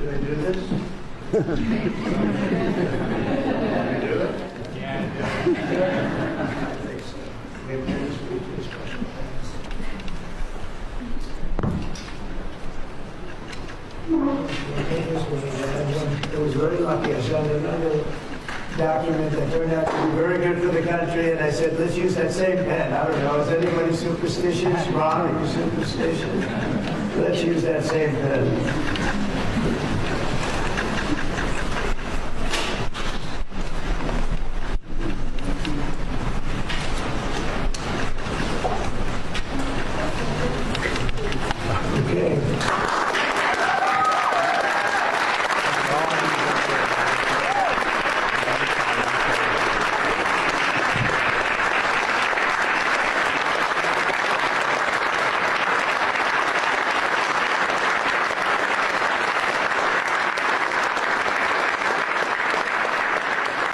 Should I do this? Do it? Yeah. I think so. Maybe this week is special. It was very lucky. I signed another document that turned out to be very good for the country, and I said, let's use that same pen. I don't know, is anybody superstitious? Ron, are you superstitious? Let's use that same pen.